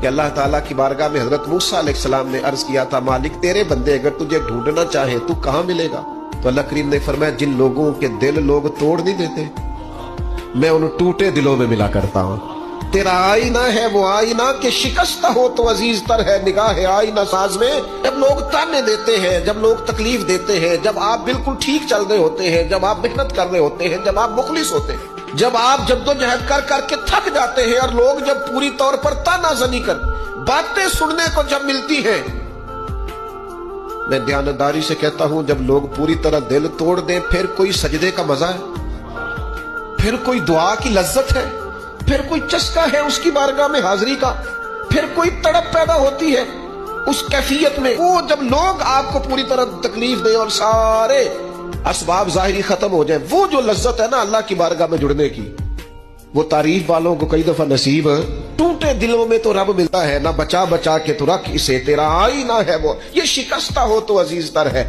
کہ اللہ تعالیٰ کی بارگاہ میں حضرت موسیٰ علیہ السلام نے عرض کیا تھا مالک تیرے بندے اگر تجھے ڈھونڈنا چاہیں تو کہاں ملے گا؟ تو اللہ کریم نے فرمایا جن لوگوں کے دل لوگ توڑ نہیں دیتے میں ان ٹوٹے دلوں میں ملا کرتا ہوں۔ تیرا آئینہ ہے وہ آئینہ کہ شکستہ ہو تو عزیز تر ہے نگاہ آئینہ ساز میں۔ جب لوگ تانے دیتے ہیں، جب لوگ تکلیف دیتے ہیں، جب آپ بالکل ٹھیک چل رہے ہوتے ہیں، جب آپ محنت کر رہے ہوتے ہیں، جب آپ مخلص ہوتے ہیں، جب آپ جدوجہد کر کر کے تھک جاتے ہیں اور لوگ جب پوری طور پر تانا زنی کر باتیں سننے کو جب ملتی ہیں، میں دیانتداری سے کہتا ہوں جب لوگ پوری طرح دل توڑ دیں پھر کوئی سجدے کا مزہ ہے، پھر کوئی دعا کی لذت ہے، پھر کوئی چسکا ہے اس کی بارگاہ میں حاضری کا، پھر کوئی تڑپ پیدا ہوتی ہے اس کیفیت میں۔ وہ جب لوگ آپ کو پوری طرح تکلیف دیں اور سارے اسباب ظاہری ختم ہو جائیں، وہ جو لذت ہے نا اللہ کی بارگاہ میں جڑنے کی، وہ تعریف والوں کو کئی دفعہ نصیب ہے۔ ٹوٹے دلوں میں تو رب ملتا ہے، نہ بچا بچا کے تو رکھ اسے، تیرا آئینہ ہے وہ، یہ شکستہ ہو تو عزیز تر ہے۔